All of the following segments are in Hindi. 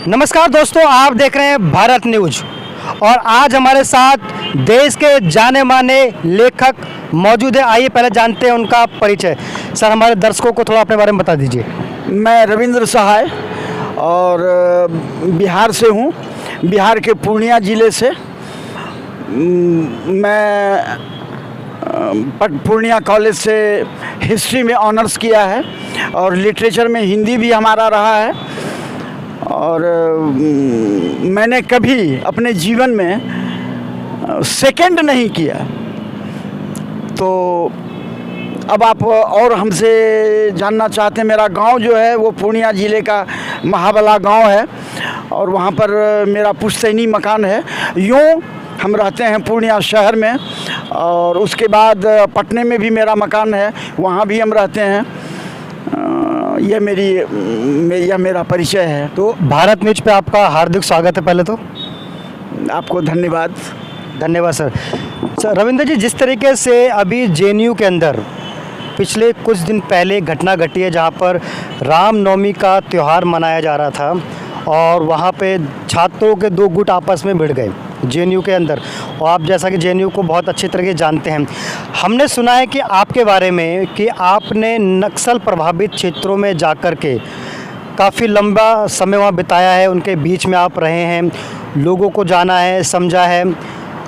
नमस्कार दोस्तों, आप देख रहे हैं भारत न्यूज और आज हमारे साथ देश के जाने माने लेखक मौजूद है। आइए पहले जानते हैं उनका परिचय। सर, हमारे दर्शकों को थोड़ा अपने बारे में बता दीजिए। मैं रविंद्र सहाय और बिहार से हूँ, बिहार के पूर्णिया ज़िले से। मैं पूर्णिया कॉलेज से हिस्ट्री में ऑनर्स किया है और लिटरेचर में हिंदी भी हमारा रहा है। और मैंने कभी अपने जीवन में सेकंड नहीं किया। तो अब आप और हमसे जानना चाहते हैं, मेरा गांव जो है वो पूर्णिया ज़िले का महाबला गांव है और वहाँ पर मेरा पुश्तैनी मकान है। यूँ हम रहते हैं पूर्णिया शहर में और उसके बाद पटने में भी मेरा मकान है, वहाँ भी हम रहते हैं। यह मेरा परिचय है। तो भारत न्यूज पे आपका हार्दिक स्वागत है। पहले तो आपको धन्यवाद। सर। रविंद्र जी, जिस तरीके से अभी जेएनयू के अंदर पिछले कुछ दिन पहले घटना घटी है जहाँ पर रामनवमी का त्यौहार मनाया जा रहा था और वहाँ पे छात्रों के दो गुट आपस में भिड़ गए जेएनयू के अंदर, और आप जैसा कि जेएनयू को बहुत अच्छी तरीके से जानते हैं, हमने सुना है कि आपके बारे में कि आपने नक्सल प्रभावित क्षेत्रों में जाकर के काफ़ी लंबा समय वहाँ बिताया है, उनके बीच में आप रहे हैं, लोगों को जाना है, समझा है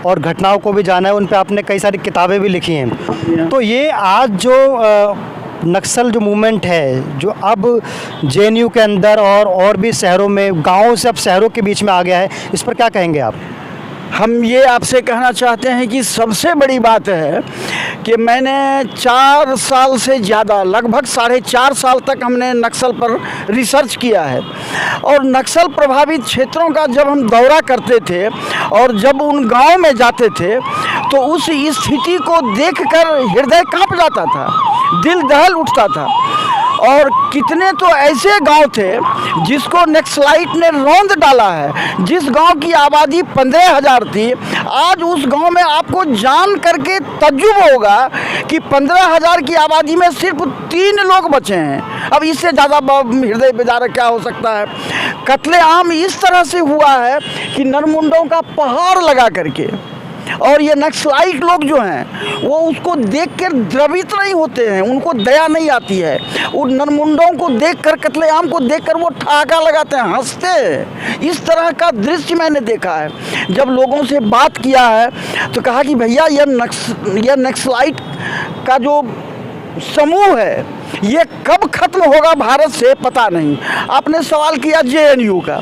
और घटनाओं को भी जाना है। उन पे आपने कई सारी किताबें भी लिखी हैं। तो ये आज जो नक्सल जो मूवमेंट है जो अब जेएनयू के अंदर और भी शहरों में, गाँवों से अब शहरों के बीच में आ गया है, इस पर क्या कहेंगे आप? हम ये आपसे कहना चाहते हैं कि सबसे बड़ी बात है कि मैंने 4 साल से ज़्यादा, लगभग 4.5 साल तक हमने नक्सल पर रिसर्च किया है। और नक्सल प्रभावित क्षेत्रों का जब हम दौरा करते थे और जब उन गांव में जाते थे तो उस स्थिति को देखकर हृदय कांप जाता था, दिल दहल उठता था। और कितने तो ऐसे गांव थे जिसको नक्सलाइट ने रौंद डाला है। जिस गांव की आबादी 15,000 थी, आज उस गांव में आपको जान करके तज्जुब होगा कि 15,000 की आबादी में सिर्फ 3 लोग बचे हैं। अब इससे ज़्यादा हृदय बेदारक क्या हो सकता है। कत्लेआम इस तरह से हुआ है कि नरमुंडों का पहाड़ लगा करके, और ये नक्सलाइट लोग जो हैं वो उसको देखकर द्रवित नहीं होते हैं, उनको दया नहीं आती है। उन नरमुंडों को देखकर, कत्लेआम को देखकर वो ठहाका लगाते हैं, हंसते हैं। इस तरह का दृश्य मैंने देखा है। जब लोगों से बात किया है तो कहा कि भैया यह नक्सलाइट का जो समूह है ये कब खत्म होगा भारत से पता नहीं। आपने सवाल किया जेएनयू का।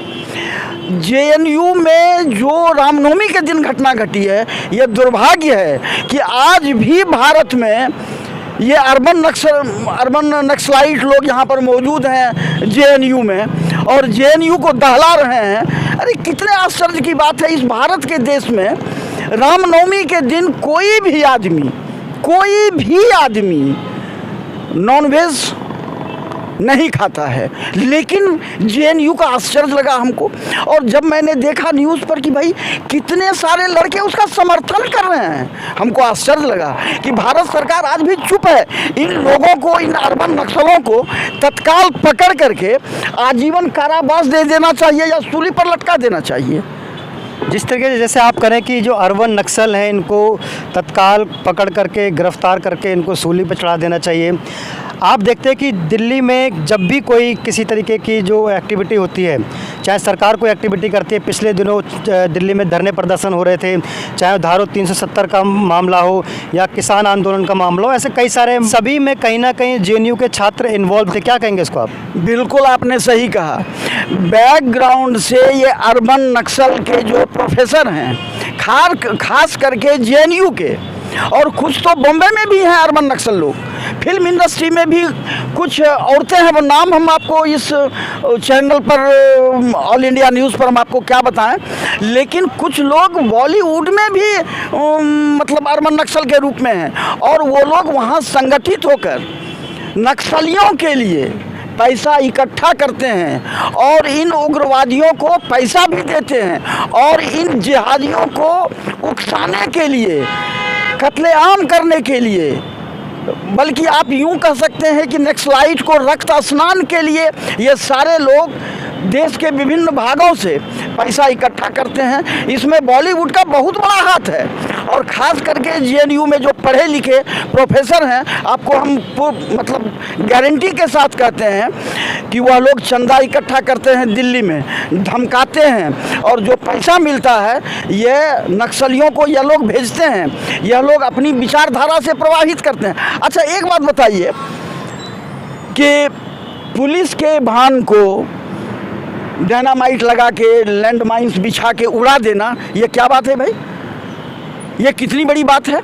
जेएनयू में जो रामनवमी के दिन घटना घटी है, यह दुर्भाग्य है कि आज भी भारत में ये अर्बन नक्सलाइट लोग यहाँ पर मौजूद हैं जेएनयू में और जेएनयू को दहला रहे हैं। अरे कितने आश्चर्य की बात है, इस भारत के देश में रामनवमी के दिन कोई भी आदमी नॉनवेज नहीं खाता है, लेकिन जेएनयू का आश्चर्य लगा हमको। और जब मैंने देखा न्यूज़ पर कि भाई कितने सारे लड़के उसका समर्थन कर रहे हैं, हमको आश्चर्य लगा कि भारत सरकार आज भी चुप है। इन लोगों को, इन अर्बन नक्सलों को तत्काल पकड़ करके आजीवन कारावास दे देना चाहिए या सूली पर लटका देना चाहिए। जिस तरीके से जैसे आप करें कि जो अर्बन नक्सल हैं इनको तत्काल पकड़ करके, गिरफ्तार करके इनको सूली पर चढ़ा देना चाहिए। आप देखते हैं कि दिल्ली में जब भी कोई किसी तरीके की जो एक्टिविटी होती है, चाहे सरकार कोई एक्टिविटी करती है, पिछले दिनों दिल्ली में धरने प्रदर्शन हो रहे थे, चाहे धारा 370 का मामला हो या किसान आंदोलन का मामला हो, ऐसे कई सारे, सभी में कहीं ना कहीं जेएनयू के छात्र इन्वॉल्व थे। क्या कहेंगे इसको आप? बिल्कुल आपने सही कहा। बैकग्राउंड से ये अर्बन नक्सल के जो प्रोफेसर हैं, खास करके जेएनयू के, और कुछ तो बॉम्बे में भी हैं अर्बन नक्सल लोग, फिल्म इंडस्ट्री में भी कुछ औरतें हैं, वो नाम हम आपको इस चैनल पर, ऑल इंडिया न्यूज़ पर हम आपको क्या बताएं। लेकिन कुछ लोग बॉलीवुड में भी मतलब अर्बन नक्सल के रूप में हैं और वो लोग वहाँ संगठित होकर नक्सलियों के लिए पैसा इकट्ठा करते हैं और इन उग्रवादियों को पैसा भी देते हैं और इन जिहादियों को उकसाने के लिए, कत्लेआम करने के लिए, बल्कि आप यूं कह सकते हैं कि नक्सलाइट को रक्त स्नान के लिए ये सारे लोग देश के विभिन्न भागों से पैसा इकट्ठा करते हैं। इसमें बॉलीवुड का बहुत बड़ा हाथ है, और ख़ास करके जेएनयू में जो पढ़े लिखे प्रोफेसर हैं, आपको हम मतलब गारंटी के साथ कहते हैं कि वह लोग चंदा इकट्ठा करते हैं, दिल्ली में धमकाते हैं, और जो पैसा मिलता है ये नक्सलियों को यह लोग भेजते हैं। यह लोग अपनी विचारधारा से प्रभावित करते हैं। अच्छा, एक बात बताइए कि पुलिस के वाहन को डायनामाइट लगा के, लैंड माइन्स बिछा के उड़ा देना, ये क्या बात है भाई? ये कितनी बड़ी बात है?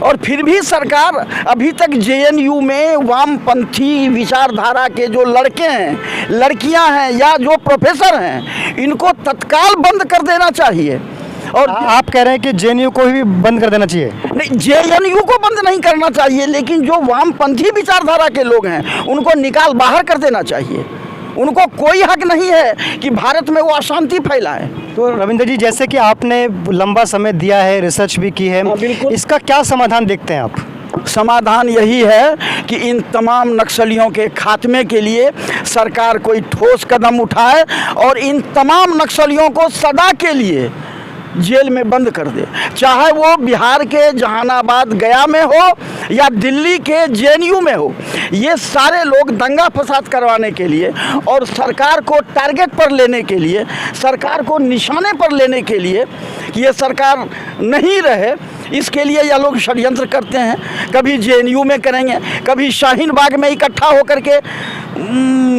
और फिर भी सरकार अभी तक जेएनयू में वामपंथी विचारधारा के जो लड़के हैं, लड़कियां हैं, या जो प्रोफेसर हैं, इनको तत्काल बंद कर देना चाहिए। और आप कह रहे हैं कि जेएनयू को भी बंद कर देना चाहिए? नहीं, जेएनयू को बंद नहीं करना चाहिए, लेकिन जो वामपंथी विचारधारा के लोग हैं उनको निकाल बाहर कर देना चाहिए। उनको कोई हक नहीं है कि भारत में वो अशांति फैलाएं। तो रविंद्र जी, जैसे कि आपने लंबा समय दिया है, रिसर्च भी की है, बिल्कुल। इसका क्या समाधान देखते हैं आप? समाधान यही है कि इन तमाम नक्सलियों के खात्मे के लिए सरकार कोई ठोस कदम उठाए और इन तमाम नक्सलियों को सदा के लिए जेल में बंद कर दे, चाहे वो बिहार के जहानाबाद गया में हो या दिल्ली के जेएनयू में हो। ये सारे लोग दंगा फसाद करवाने के लिए और सरकार को टारगेट पर लेने के लिए, सरकार को निशाने पर लेने के लिए कि ये सरकार नहीं रहे, इसके लिए यह लोग षड्यंत्र करते हैं। कभी जेएनयू में करेंगे, कभी शाहीन बाग में इकट्ठा होकर के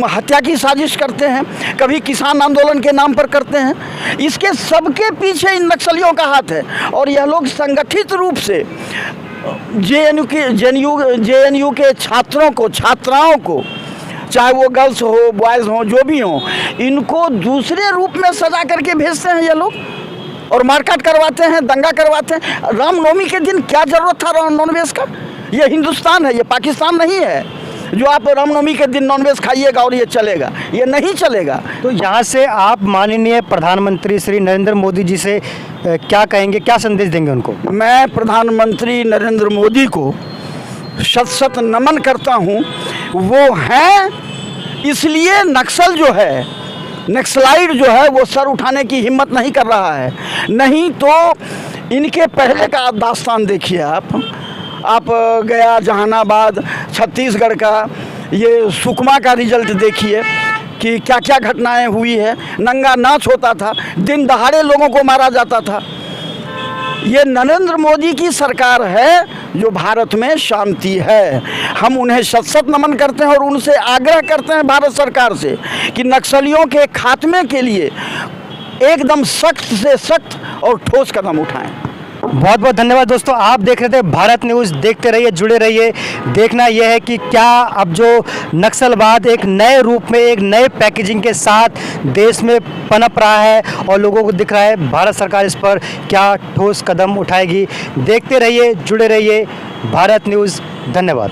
हत्या की साजिश करते हैं, कभी किसान आंदोलन के नाम पर करते हैं। इसके सबके पीछे इन नक्सलियों का हाथ है, और यह लोग संगठित रूप से जेएनयू के छात्रों को, छात्राओं को, चाहे वो गर्ल्स हो, बॉयज़ हो, जो भी हो, इनको दूसरे रूप में सजा करके भेजते हैं ये लोग, और मारकाट करवाते हैं, दंगा करवाते हैं। रामनवमी के दिन क्या ज़रूरत था नॉनवेज का? ये हिंदुस्तान है, ये पाकिस्तान नहीं है जो आप रामनवमी के दिन नॉनवेज खाइएगा और ये चलेगा। ये नहीं चलेगा। तो यहाँ से आप माननीय प्रधानमंत्री श्री नरेंद्र मोदी जी से क्या कहेंगे, क्या संदेश देंगे उनको? मैं प्रधानमंत्री नरेंद्र मोदी को शत शत नमन करता हूँ। वो हैं, इसलिए नक्सल जो है, नक्सलाइट जो है, वो सर उठाने की हिम्मत नहीं कर रहा है। नहीं तो इनके पहले का दास्तान देखिए आप गया, जहानाबाद, छत्तीसगढ़ का, ये सुकमा का रिजल्ट देखिए कि क्या क्या घटनाएं हुई है। नंगा नाच होता था, दिन दहाड़े लोगों को मारा जाता था। ये नरेंद्र मोदी की सरकार है जो भारत में शांति है। हम उन्हें शत शत नमन करते हैं और उनसे आग्रह करते हैं भारत सरकार से कि नक्सलियों के खात्मे के लिए एकदम सख्त से सख्त और ठोस कदम उठाएं। बहुत बहुत धन्यवाद दोस्तों, आप देख रहे थे भारत न्यूज़। देखते रहिए, जुड़े रहिए। देखना यह है कि क्या अब जो नक्सलवाद एक नए रूप में, एक नए पैकेजिंग के साथ देश में पनप रहा है और लोगों को दिख रहा है, भारत सरकार इस पर क्या ठोस कदम उठाएगी। देखते रहिए, जुड़े रहिए। भारत न्यूज़। धन्यवाद।